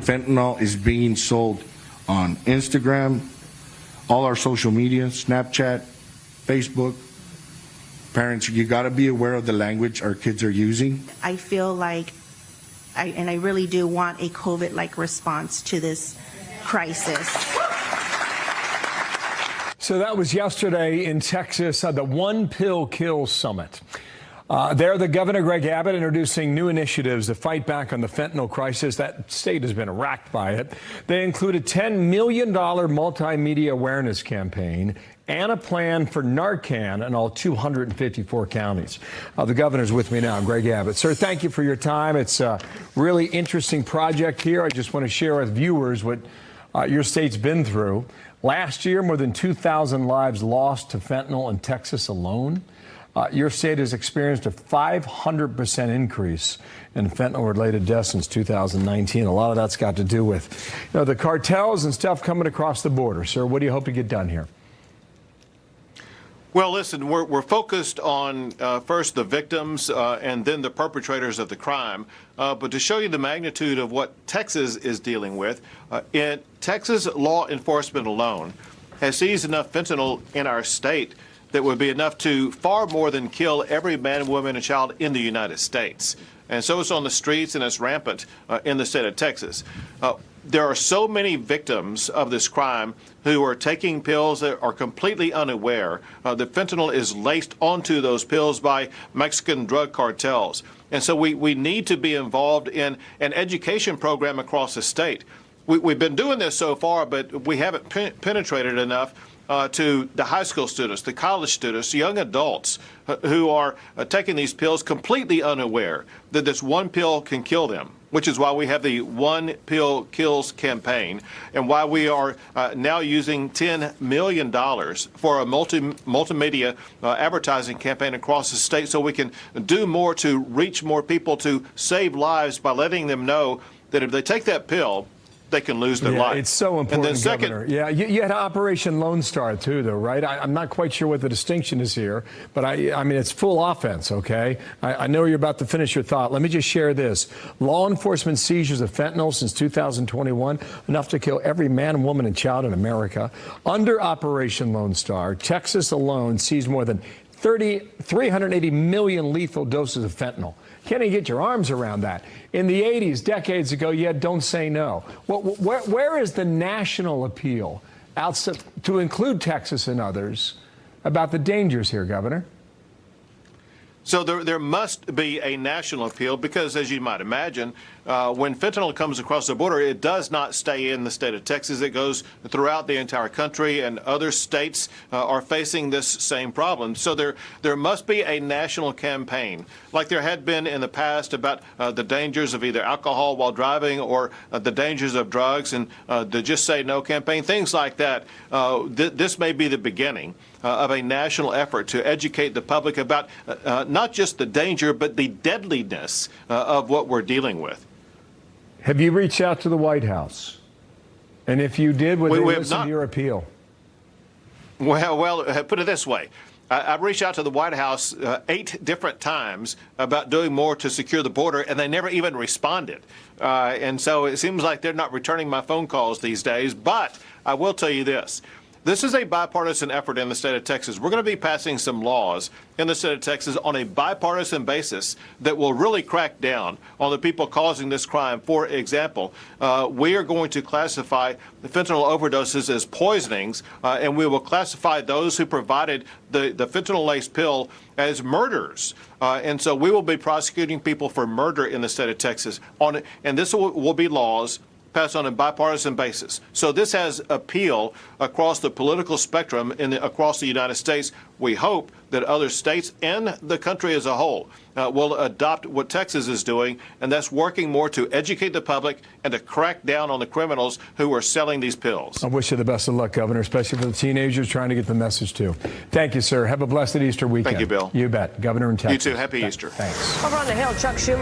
Fentanyl is being sold on Instagram, all our social media, Snapchat, Facebook. Parents, you got to be aware of the language our kids are using. I feel like, I really do want a COVID-like response to this crisis. So that was yesterday in Texas at the One Pill Kills Summit. There, the Governor Greg Abbott introducing new initiatives to fight back on the fentanyl crisis. That state has been racked by it. They include a $10 million multimedia awareness campaign and a plan for Narcan in all 254 counties. The governor's with me now, Greg Abbott. Sir, thank you for your time. It's a really interesting project here. I just want to share with viewers what your state's been through. Last year, more than 2,000 lives lost to fentanyl in Texas alone. Your state has experienced a 500% increase in fentanyl-related deaths since 2019. A lot of that's got to do with, the cartels and stuff coming across the border. Sir, what do you hope to get done here? Well, listen, we're focused on first the victims and then the perpetrators of the crime. But to show you the magnitude of what Texas is dealing with, in Texas law enforcement alone has seized enough fentanyl in our state that would be enough to far more than kill every man, woman, and child in the United States. And so it's on the streets and it's rampant in the state of Texas. There are so many victims of this crime who are taking pills that are completely unaware that fentanyl is laced onto those pills by Mexican drug cartels. And so we need to be involved in an education program across the state. We've been doing this so far, but we haven't penetrated enough to the high school students, the college students, young adults who are taking these pills completely unaware that this one pill can kill them, which is why we have the One Pill Kills campaign and why we are now using $10 million for a multimedia advertising campaign across the state so we can do more to reach more people, to save lives by letting them know that if they take that pill, they can lose their life. It's so important, and then Governor. Yeah, you had Operation Lone Star, too, though, right? I'm not quite sure what the distinction is here, but I mean, it's full offense, okay? I know you're about to finish your thought. Let me just share this. Law enforcement seizures of fentanyl since 2021, enough to kill every man, woman, and child in America. Under Operation Lone Star, Texas alone seized more than 380 million lethal doses of fentanyl. Can't even get your arms around that. In the 80s, decades ago, you had Don't Say No. Where is the national appeal outside, to include Texas and others, about the dangers here, Governor? So there must be a national appeal because, as you might imagine, when fentanyl comes across the border, it does not stay in the state of Texas. It goes throughout the entire country, and other states are facing this same problem. So there must be a national campaign, like there had been in the past about the dangers of either alcohol while driving or the dangers of drugs, and the Just Say No campaign, things like that. This may be the beginning of a national effort to educate the public about not just the danger, but the deadliness of what we're dealing with. Have you reached out to the White House? And if you did, would they listen to your appeal? Well, put it this way. I've reached out to the White House 8 different times about doing more to secure the border, and they never even responded. And so it seems like they're not returning my phone calls these days. But I will tell you this. This is a bipartisan effort in the state of Texas. We're going to be passing some laws in the state of Texas on a bipartisan basis that will really crack down on the people causing this crime. For example, we are going to classify the fentanyl overdoses as poisonings, and we will classify those who provided the fentanyl-laced pill as murderers. And so we will be prosecuting people for murder in the state of Texas. And this will be laws passed on a bipartisan basis. So this has appeal across the political spectrum across the United States. We hope that other states and the country as a whole will adopt what Texas is doing, and that's working more to educate the public and to crack down on the criminals who are selling these pills. I wish you the best of luck, Governor, especially for the teenagers trying to get the message too. Thank you, sir. Have a blessed Easter weekend. Thank you, Bill. You bet. Governor in Texas. You too. Happy Easter. Thanks. Over on the Hill, Chuck Schumer.